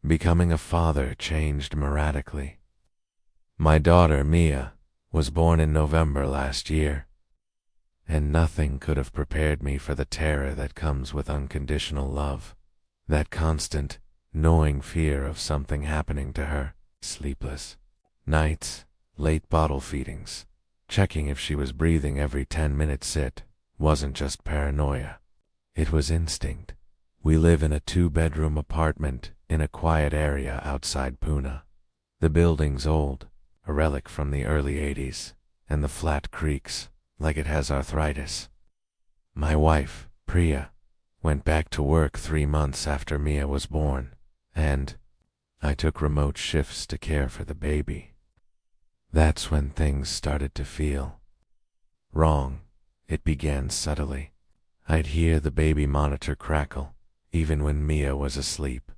Becoming a father changed radically. My daughter, Mia, was born in November last year, and nothing could have prepared me for the terror that comes with unconditional love. That constant, gnawing fear of something happening to her, sleepless nights, late bottle feedings, checking if she was breathing every 10 minutes wasn't just paranoia. It was instinct. We live in a 2-bedroom apartment in a quiet area outside Pune. The building's old, a relic from the early 80s, and the flat creaks like it has arthritis. My wife, Priya, went back to work 3 months after Mia was born, and I took remote shifts to care for the baby. That's when things started to feel wrong. It began subtly. I'd hear the baby monitor crackle, even when Mia was asleep.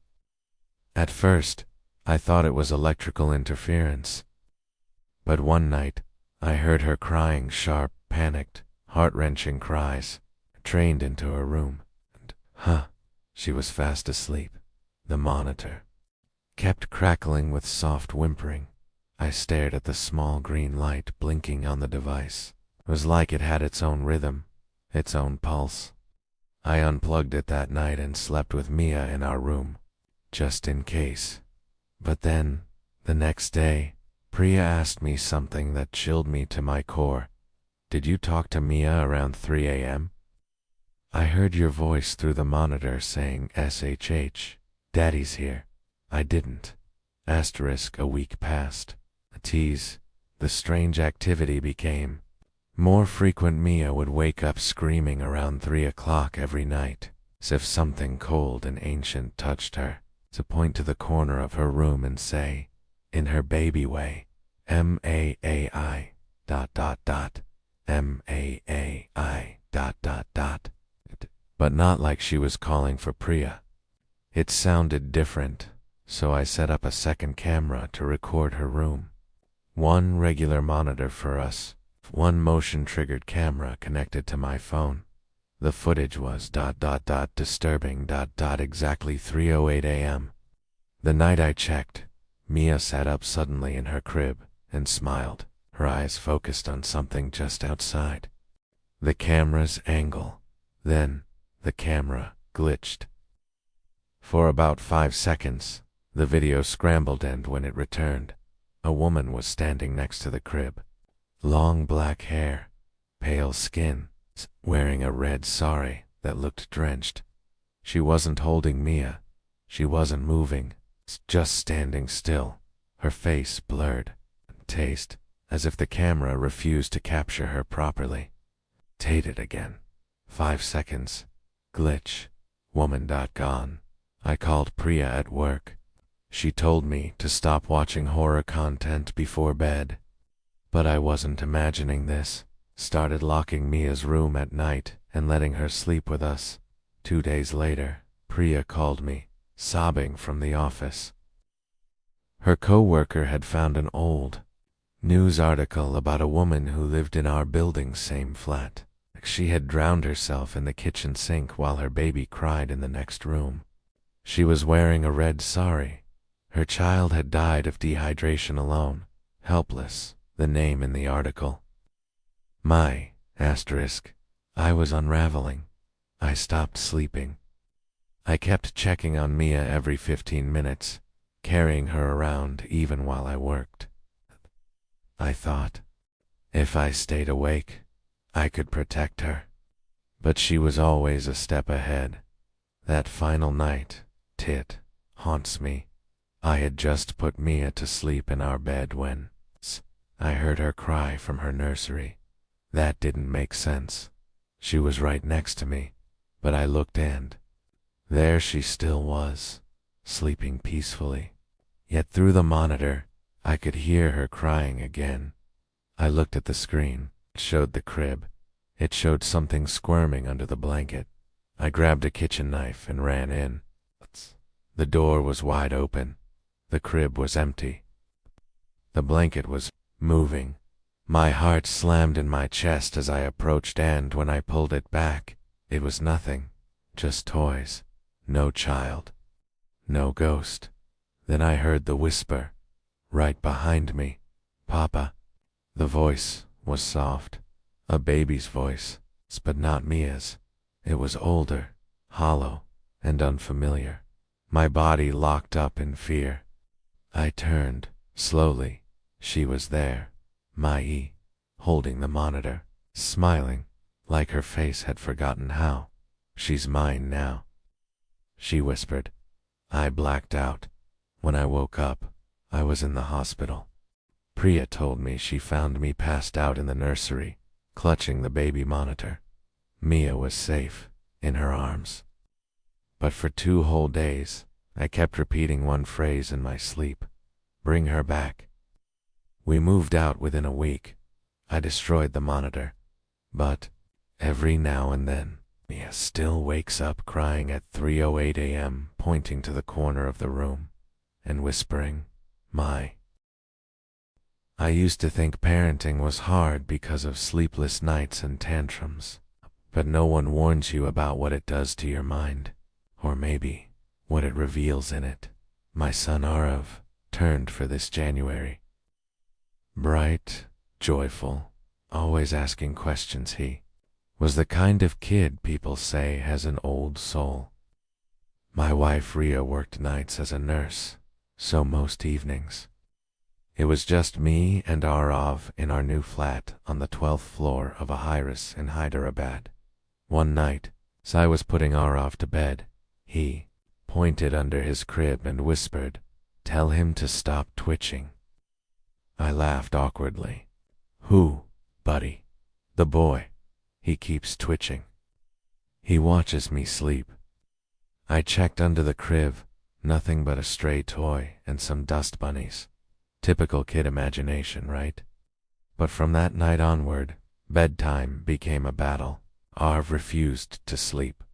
At first, I thought it was electrical interference. But one night, I heard her crying sharp, panicked, heart-wrenching cries, trained into her room. And, she was fast asleep. The monitor kept crackling with soft whimpering. I stared at the small green light blinking on the device. It was like it had its own rhythm, its own pulse. I unplugged it that night and slept with Mia in our room, just in case. But then, the next day, Priya asked me something that chilled me to my core. "Did you talk to Mia around 3 a.m.? I heard your voice through the monitor saying SHH, Daddy's here." I didn't. A week passed. A tease. The strange activity became more frequent. Mia would wake up screaming around 3 o'clock every night, as if something cold and ancient touched her, to point to the corner of her room and say, in her baby way, MAAI, ... MAAI ... But not like she was calling for Priya. It sounded different, so I set up a second camera to record her room. One regular monitor for us, one motion-triggered camera connected to my phone. The footage was ... disturbing ... exactly 3:08 a.m. The night I checked, Mia sat up suddenly in her crib and smiled, her eyes focused on something just outside. The camera's angle. Then, the camera glitched. For about 5 seconds, the video scrambled, and when it returned, a woman was standing next to the crib. Long black hair, pale skin, wearing a red sari that looked drenched. She wasn't holding Mia. She wasn't moving, just standing still, her face blurred, taste, as if the camera refused to capture her properly. Tated again. 5 seconds. Glitch. Woman. Gone. I called Priya at work. She told me to stop watching horror content before bed. But I wasn't imagining this. Started locking Mia's room at night and letting her sleep with us. 2 days later, Priya called me, sobbing from the office. Her co-worker had found an old news article about a woman who lived in our building's same flat. She had drowned herself in the kitchen sink while her baby cried in the next room. She was wearing a red sari. Her child had died of dehydration alone. Helpless, the name in the article. I was unraveling. I stopped sleeping. I kept checking on Mia every 15 minutes, carrying her around even while I worked. I thought, if I stayed awake, I could protect her. But she was always a step ahead. That final night, haunts me. I had just put Mia to sleep in our bed when I heard her cry from her nursery. That didn't make sense. She was right next to me, but I looked, and there she still was, sleeping peacefully. Yet through the monitor, I could hear her crying again. I looked at the screen. It showed the crib. It showed something squirming under the blanket. I grabbed a kitchen knife and ran in. The door was wide open. The crib was empty. The blanket was moving. My heart slammed in my chest as I approached, and when I pulled it back, it was nothing. Just toys. No child. No ghost. Then I heard the whisper, right behind me, "Papa." The voice was soft, a baby's voice, but not Mia's. It was older, hollow, and unfamiliar. My body locked up in fear. I turned, slowly. She was there, Mai, holding the monitor, smiling, like her face had forgotten how. "She's mine now," she whispered. I blacked out. When I woke up, I was in the hospital. Priya told me she found me passed out in the nursery, clutching the baby monitor. Mia was safe, in her arms. But for 2 whole days, I kept repeating one phrase in my sleep: "Bring her back." We moved out within a week. I destroyed the monitor. But every now and then, Mia still wakes up crying at 3:08 a.m., pointing to the corner of the room and whispering, "My." I used to think parenting was hard because of sleepless nights and tantrums. But no one warns you about what it does to your mind, or maybe what it reveals in it. My son Arav turned for this January. Bright, joyful, always asking questions, he was the kind of kid people say has an old soul. My wife Ria worked nights as a nurse, so most evenings it was just me and Arav in our new flat on the 12th floor of a high-rise in Hyderabad. One night, as I was putting Arav to bed, he pointed under his crib and whispered, "Tell him to stop twitching." I laughed awkwardly. "Who, buddy?" "The boy. He keeps twitching. He watches me sleep." I checked under the crib, nothing but a stray toy and some dust bunnies. Typical kid imagination, right? But from that night onward, bedtime became a battle. Arv refused to sleep.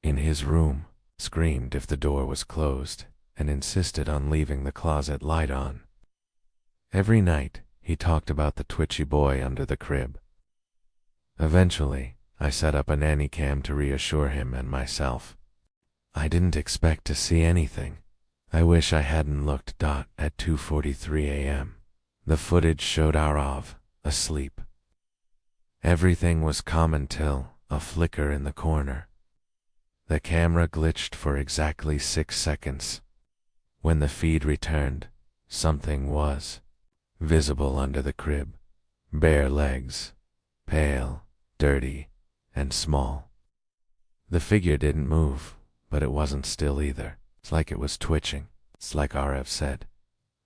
In his room, screamed if the door was closed, and insisted on leaving the closet light on. Every night, he talked about the twitchy boy under the crib. Eventually, I set up a nanny cam to reassure him and myself. I didn't expect to see anything. I wish I hadn't looked. At 2:43 a.m. The footage showed Arav asleep. Everything was calm until a flicker in the corner. The camera glitched for exactly 6 seconds. When the feed returned, something was visible under the crib. Bare legs, pale, dirty, and small. The figure didn't move, but it wasn't still either. It's like it was twitching. It's like Arav said.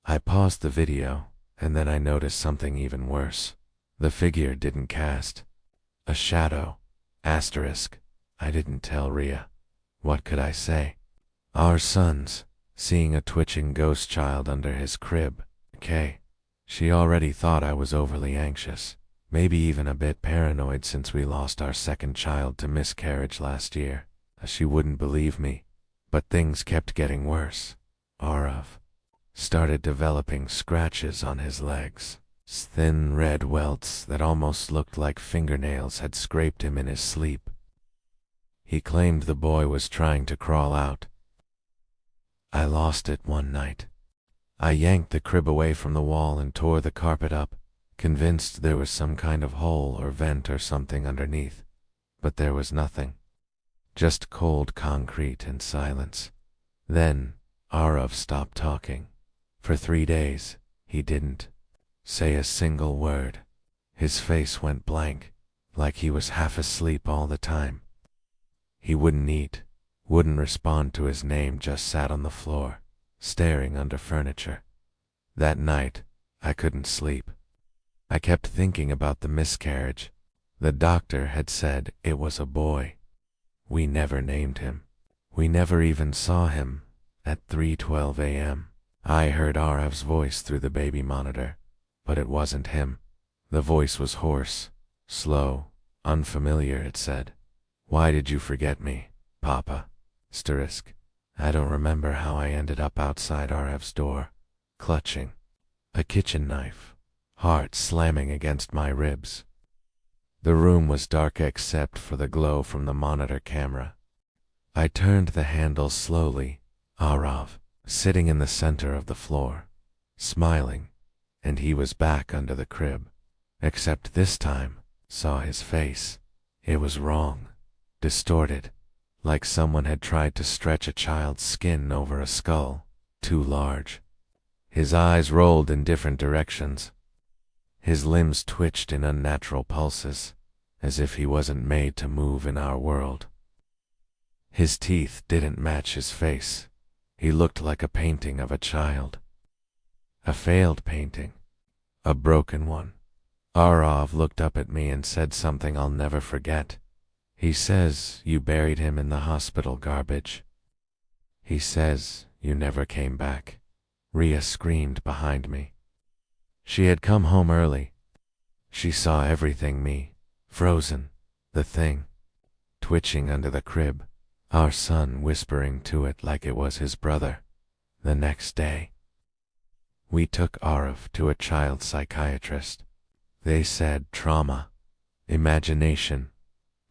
I paused the video, and then I noticed something even worse. The figure didn't cast a shadow. Asterisk. I didn't tell Ria. What could I say? Our sons, seeing a twitching ghost child under his crib. Okay. She already thought I was overly anxious, maybe even a bit paranoid since we lost our second child to miscarriage last year. She wouldn't believe me. But things kept getting worse. Arav started developing scratches on his legs. Thin red welts that almost looked like fingernails had scraped him in his sleep. He claimed the boy was trying to crawl out. I lost it one night. I yanked the crib away from the wall and tore the carpet up, convinced there was some kind of hole or vent or something underneath. But there was nothing. Just cold concrete and silence. Then, Arav stopped talking. For 3 days, he didn't say a single word. His face went blank, like he was half asleep all the time. He wouldn't eat, wouldn't respond to his name, just sat on the floor, staring under furniture. That night, I couldn't sleep. I kept thinking about the miscarriage. The doctor had said it was a boy. We never named him. We never even saw him. At 3:12 a.m., I heard Arav's voice through the baby monitor, but it wasn't him. The voice was hoarse, slow, unfamiliar. It said, "Why did you forget me, Papa?" Asterisk. I don't remember how I ended up outside Arav's door, clutching a kitchen knife, heart slamming against my ribs. The room was dark except for the glow from the monitor camera. I turned the handle slowly. Arav sitting in the center of the floor, smiling, and he was back under the crib. Except this time, saw his face. It was wrong, distorted, like someone had tried to stretch a child's skin over a skull, too large. His eyes rolled in different directions. His limbs twitched in unnatural pulses, as if he wasn't made to move in our world. His teeth didn't match his face. He looked like a painting of a child. A failed painting. A broken one. Arov looked up at me and said something I'll never forget. He says, "You buried him in the hospital garbage." He says, "You never came back." Ria screamed behind me. She had come home early. She saw everything, me, frozen, the thing, twitching under the crib, our son whispering to it like it was his brother. The next day, we took Arav to a child psychiatrist. They said trauma, imagination,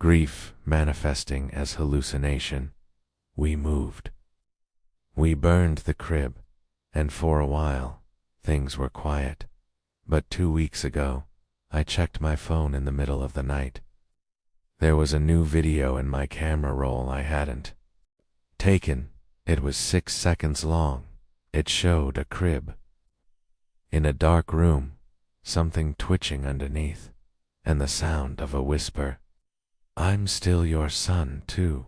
grief manifesting as hallucination. We moved. We burned the crib, and for a while, things were quiet. But 2 weeks ago, I checked my phone in the middle of the night. There was a new video in my camera roll I hadn't taken. It was 6 seconds long. It showed a crib. In a dark room, something twitching underneath, and the sound of a whisper. "I'm still your son, too."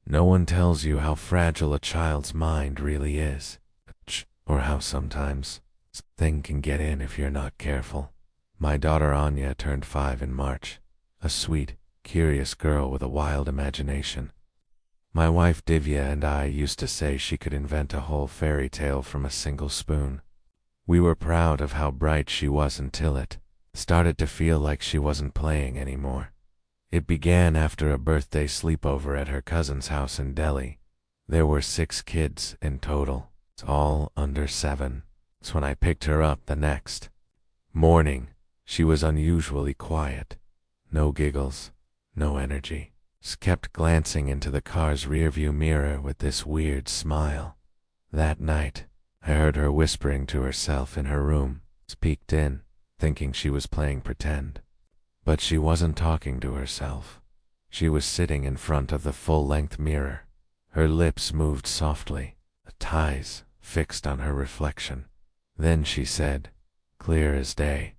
No one tells you how fragile a child's mind really is, or how sometimes thing can get in if you're not careful. My daughter Anya turned 5 in March, a sweet, curious girl with a wild imagination. My wife Divya and I used to say she could invent a whole fairy tale from a single spoon. We were proud of how bright she was until it started to feel like she wasn't playing anymore. It began after a birthday sleepover at her cousin's house in Delhi. There were 6 kids in total, all under 7. When I picked her up the next morning, she was unusually quiet. No giggles, no energy. Just kept glancing into the car's rearview mirror with this weird smile. That night, I heard her whispering to herself in her room. Peeked in, thinking she was playing pretend. But she wasn't talking to herself. She was sitting in front of the full-length mirror. Her lips moved softly, the eyes fixed on her reflection. Then she said, clear as day,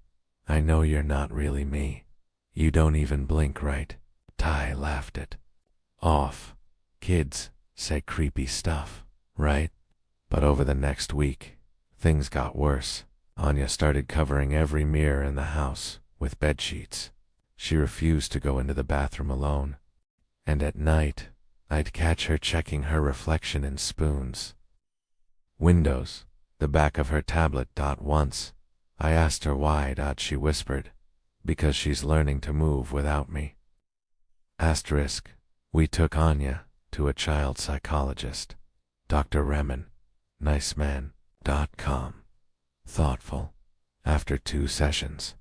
"I know you're not really me. You don't even blink right." Ty laughed it off. Kids say creepy stuff, right? But over the next week, things got worse. Anya started covering every mirror in the house with bed sheets. She refused to go into the bathroom alone. And at night, I'd catch her checking her reflection in spoons. Windows, the back of her tablet. Once, I asked her why. She whispered, "Because she's learning to move without me." Asterisk, we took Anya to a child psychologist, Dr. Remen, nice man, calm, thoughtful. After 2 sessions,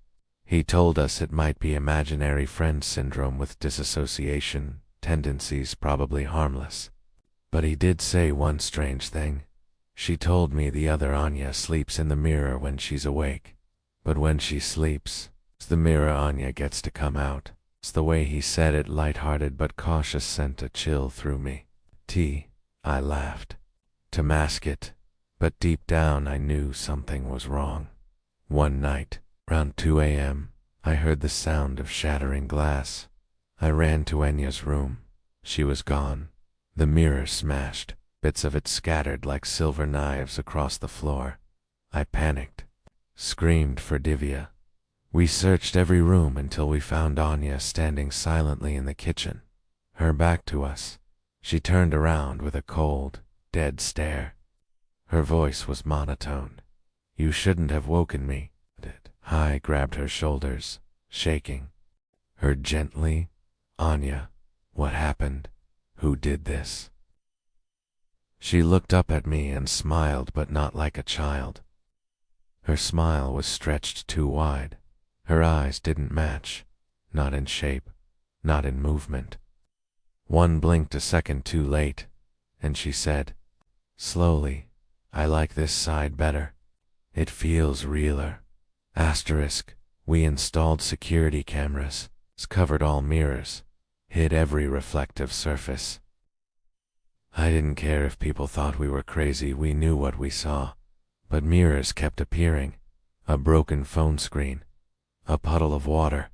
he told us it might be imaginary friend syndrome with disassociation tendencies, probably harmless. But he did say one strange thing. She told me the other Anya sleeps in the mirror when she's awake. But when she sleeps, the mirror Anya gets to come out. It's the way he said it, lighthearted but cautious, sent a chill through me. I laughed to mask it, but deep down I knew something was wrong. One night, around 2 a.m., I heard the sound of shattering glass. I ran to Enya's room. She was gone. The mirror smashed, bits of it scattered like silver knives across the floor. I panicked, screamed for Divya. We searched every room until we found Anya standing silently in the kitchen, her back to us. She turned around with a cold, dead stare. Her voice was monotone. "You shouldn't have woken me." I grabbed her shoulders, shaking her gently. "Anya, what happened? Who did this?" She looked up at me and smiled, but not like a child. Her smile was stretched too wide. Her eyes didn't match, not in shape, not in movement. One blinked a second too late, and she said, Slowly, I like this side better. It feels realer. Asterisk, we installed security cameras, covered all mirrors, hid every reflective surface. I didn't care if people thought we were crazy, we knew what we saw. But mirrors kept appearing. A broken phone screen, a puddle of water,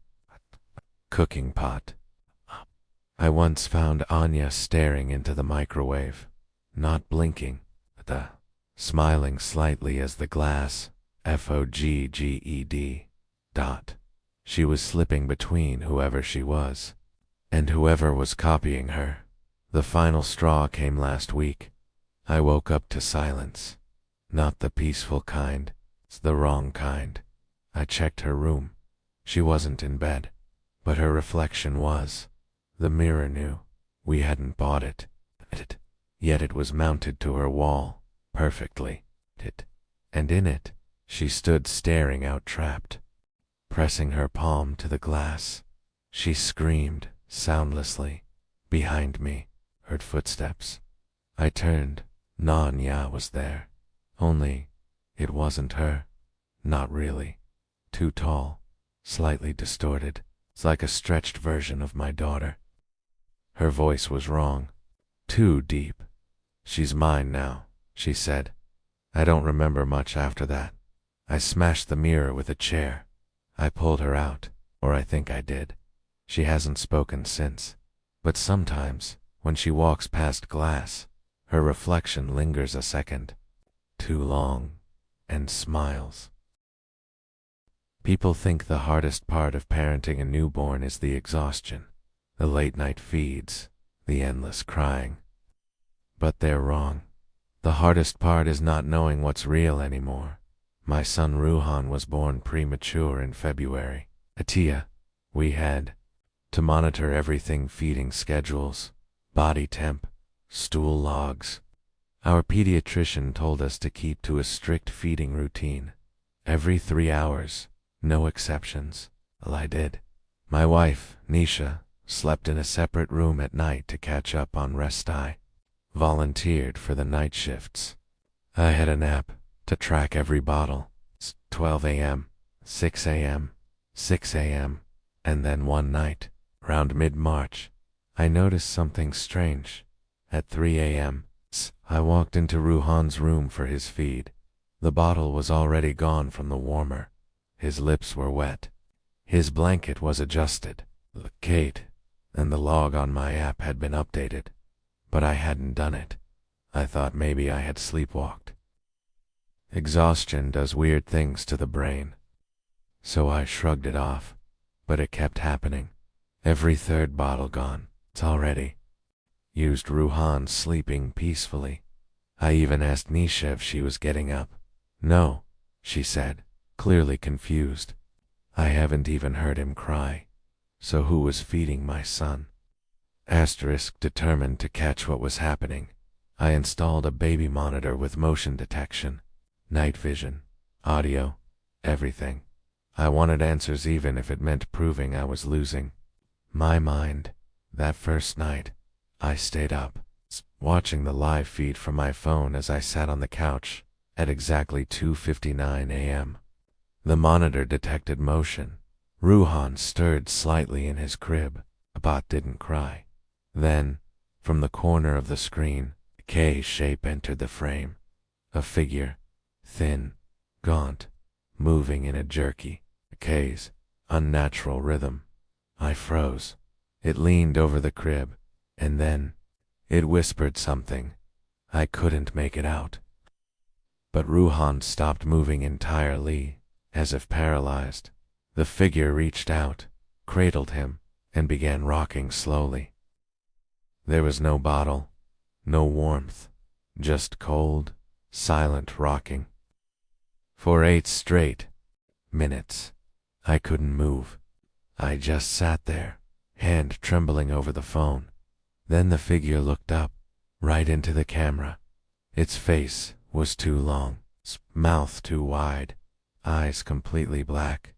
cooking pot. I once found Anya staring into the microwave, not blinking, smiling slightly as the glass, FOGGED. She was slipping between whoever she was, and whoever was copying her. The final straw came last week. I woke up to silence. Not the peaceful kind, it's the wrong kind. I checked her room. She wasn't in bed, but her reflection was. The mirror knew. We hadn't bought it. Yet it was mounted to her wall, perfectly. And in it, she stood staring out, trapped, pressing her palm to the glass. She screamed, soundlessly. Behind me, heard footsteps. I turned. Nanya was there. Only, it wasn't her. Not really. Too tall, slightly distorted. It's like a stretched version of my daughter. Her voice was wrong. Too deep. She's mine now, she said. I don't remember much after that. I smashed the mirror with a chair. I pulled her out, or I think I did. She hasn't spoken since. But sometimes, when she walks past glass, her reflection lingers a second. Too long, and smiles. People think the hardest part of parenting a newborn is the exhaustion, the late-night feeds, the endless crying. But they're wrong. The hardest part is not knowing what's real anymore. My son Ruhan was born premature in February. Atia, we had to monitor everything: feeding schedules, body temp, stool logs. Our pediatrician told us to keep to a strict feeding routine. Every 3 hours, no exceptions. Well, I did. My wife, Nisha, slept in a separate room at night to catch up on rest. I volunteered for the night shifts. I had a nap to track every bottle. 12 a.m., 6 a.m., 6 a.m., and then one night, around mid-March, I noticed something strange. At 3 a.m., I walked into Ruhan's room for his feed. The bottle was already gone from the warmer. His lips were wet. His blanket was adjusted. Kate and the log on my app had been updated, but I hadn't done it. I thought maybe I had sleepwalked. Exhaustion does weird things to the brain. So I shrugged it off, but it kept happening. Every third bottle gone. It's already used Ruhan sleeping peacefully. I even asked Nisha if she was getting up. No, she said, clearly confused. I haven't even heard him cry. So who was feeding my son? Asterisk, determined to catch what was happening, I installed a baby monitor with motion detection, night vision, audio, everything. I wanted answers even if it meant proving I was losing my mind. That first night, I stayed up, watching the live feed from my phone as I sat on the couch at exactly 2:59 a.m. The monitor detected motion. Ruhan stirred slightly in his crib. Abat didn't cry. Then, from the corner of the screen, a K shape entered the frame. A figure, thin, gaunt, moving in a jerky, K's unnatural rhythm. I froze. It leaned over the crib, and then it whispered something. I couldn't make it out. But Ruhan stopped moving entirely, as if paralyzed. The figure reached out, cradled him, and began rocking slowly. There was no bottle, no warmth, just cold, silent rocking. For 8 straight minutes, I couldn't move. I just sat there, hand trembling over the phone. Then the figure looked up, right into the camera. Its face was too long, mouth too wide, eyes completely black,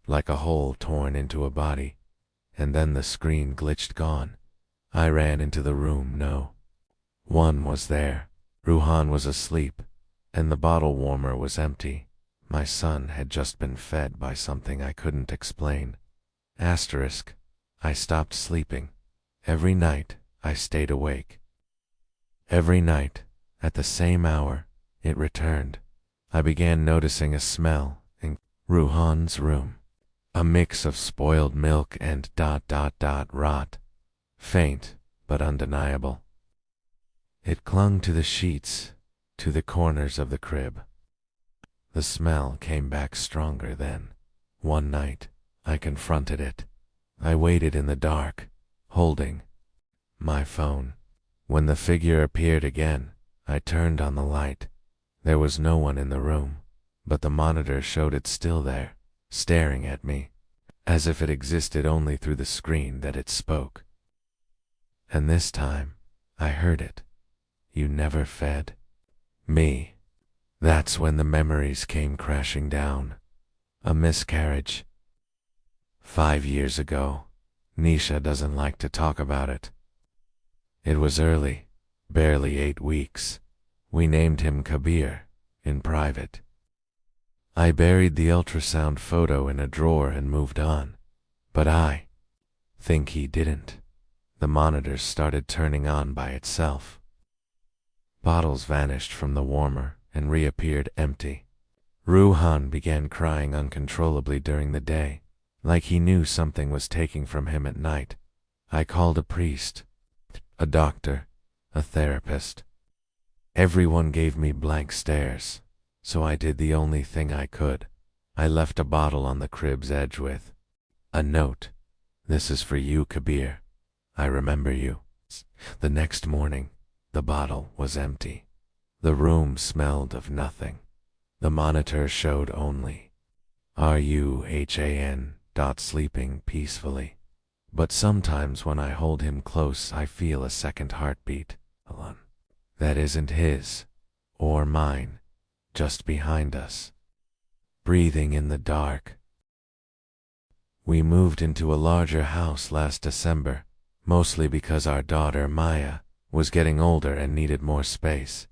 like a hole torn into a body. And then the screen glitched, gone. I ran into the room. No one was there. Ruhan was asleep, and the bottle warmer was empty. My son had just been fed by something I couldn't explain. Asterisk. I stopped sleeping. Every night, I stayed awake. Every night, at the same hour, it returned. I began noticing a smell in Ruhan's room. A mix of spoiled milk and rot. Faint, but undeniable. It clung to the sheets, to the corners of the crib. The smell came back stronger then. One night, I confronted it. I waited in the dark, holding my phone. When the figure appeared again, I turned on the light. There was no one in the room, but the monitor showed it still there, staring at me, as if it existed only through the screen that it spoke. And this time, I heard it. You never fed me. That's when the memories came crashing down. A miscarriage. 5 years ago. Nisha doesn't like to talk about it. It was early, barely 8 weeks. We named him Kabir, in private. I buried the ultrasound photo in a drawer and moved on. But I think he didn't. The monitor started turning on by itself. Bottles vanished from the warmer and reappeared empty. Ruhan began crying uncontrollably during the day, like he knew something was taking from him at night. I called a priest, a doctor, a therapist. Everyone gave me blank stares, so I did the only thing I could. I left a bottle on the crib's edge with a note. This is for you, Kabir. I remember you. The next morning, the bottle was empty. The room smelled of nothing. The monitor showed only RUHAN. Sleeping peacefully. But sometimes when I hold him close, I feel a second heartbeat. That isn't his or mine, just behind us, breathing in the dark. We moved into a larger house last December, mostly because our daughter Maya was getting older and needed more space.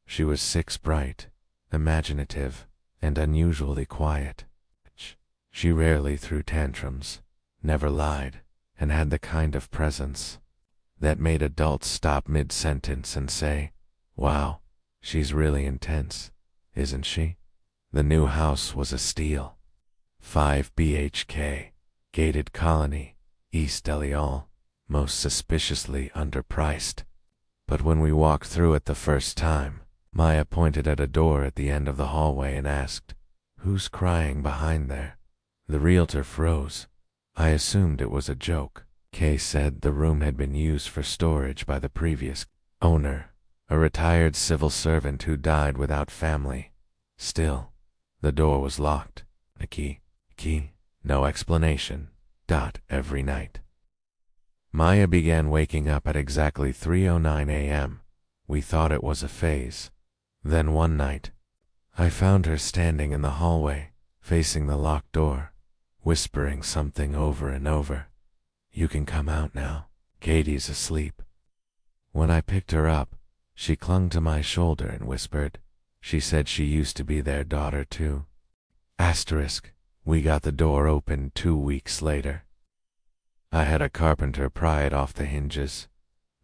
She was 6, bright, imaginative, and unusually quiet. She rarely threw tantrums, never lied, and had the kind of presence that made adults stop mid-sentence and say, "Wow, she's really intense, isn't she?" The new house was a steal. 5 BHK, gated colony, East Eliol, most suspiciously underpriced. But when we walked through it the first time, Maya pointed at a door at the end of the hallway and asked, "Who's crying behind there?" The realtor froze. I assumed it was a joke. Kay said the room had been used for storage by the previous owner, a retired civil servant who died without family. Still, the door was locked. A key, no explanation. Every night. Maya began waking up at exactly 3:09 a.m. We thought it was a phase. Then one night, I found her standing in the hallway, facing the locked door, whispering something over and over. "You can come out now. Katie's asleep." When I picked her up, she clung to my shoulder and whispered, she said she used to be their daughter too. Asterisk. We got the door open 2 weeks later. I had a carpenter pry it off the hinges.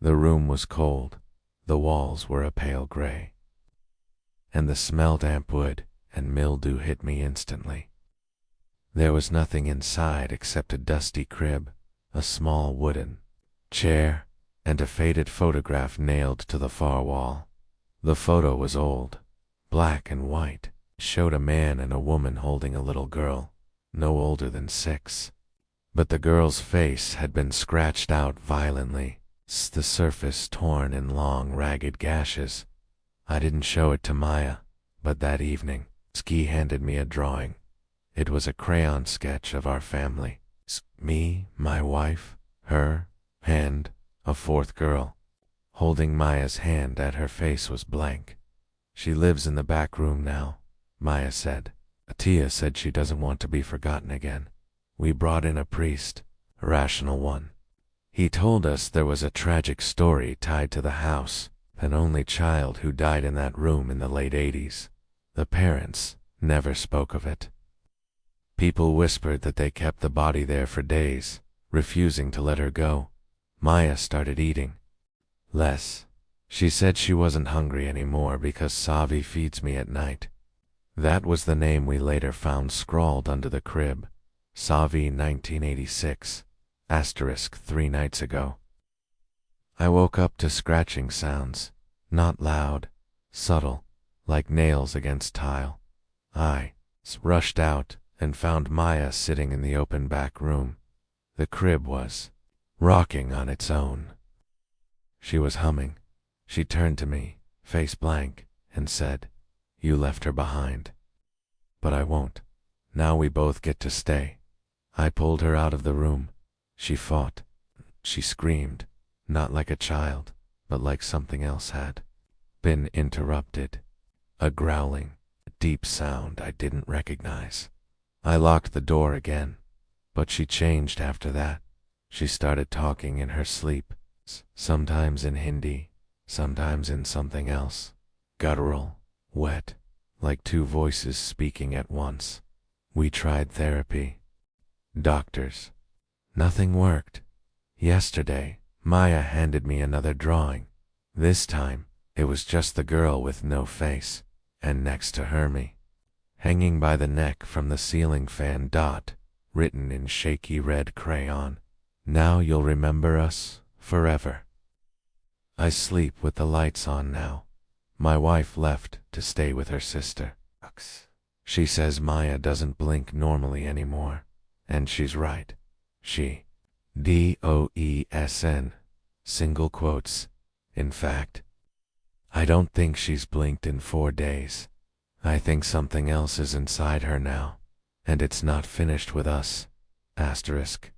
The room was cold. The walls were a pale gray. And the smell damp wood and mildew hit me instantly. There was nothing inside except a dusty crib, a small wooden chair, and a faded photograph nailed to the far wall. The photo was old, black and white, showed a man and a woman holding a little girl, no older than 6. But the girl's face had been scratched out violently, the surface torn in long, ragged gashes. I didn't show it to Maya, but that evening, Ski handed me a drawing. It was a crayon sketch of our family. Me, my wife, her, and a 4th girl, holding Maya's hand, and her face was blank. "She lives in the back room now," Maya said. Atia said she doesn't want to be forgotten again. We brought in a priest, a rational one. He told us there was a tragic story tied to the house. An only child who died in that room in the late 80s. The parents never spoke of it. People whispered that they kept the body there for days, refusing to let her go. Maya started eating less. She said she wasn't hungry anymore because Savi feeds me at night. That was the name we later found scrawled under the crib. Savi 1986, asterisk 3 nights ago. I woke up to scratching sounds, not loud, subtle, like nails against tile. I rushed out and found Maya sitting in the open back room. The crib was rocking on its own. She was humming. She turned to me, face blank, and said, "You left her behind." "But I won't. Now we both get to stay." I pulled her out of the room. She fought. She screamed, not like a child, but like something else had been interrupted. A growling, deep sound I didn't recognize. I locked the door again, but she changed after that. She started talking in her sleep, sometimes in Hindi, sometimes in something else. Guttural, wet, like two voices speaking at once. We tried therapy. Doctors. Nothing worked. Yesterday, Maya handed me another drawing. This time, it was just the girl with no face, and next to her me. Hanging by the neck from the ceiling fan dot, written in shaky red crayon. "Now you'll remember us forever." I sleep with the lights on now. My wife left to stay with her sister. She says Maya doesn't blink normally anymore, and she's right. She DOESN, single quotes. In fact, I don't think she's blinked in 4 days. I think something else is inside her now, and it's not finished with us. Asterisk.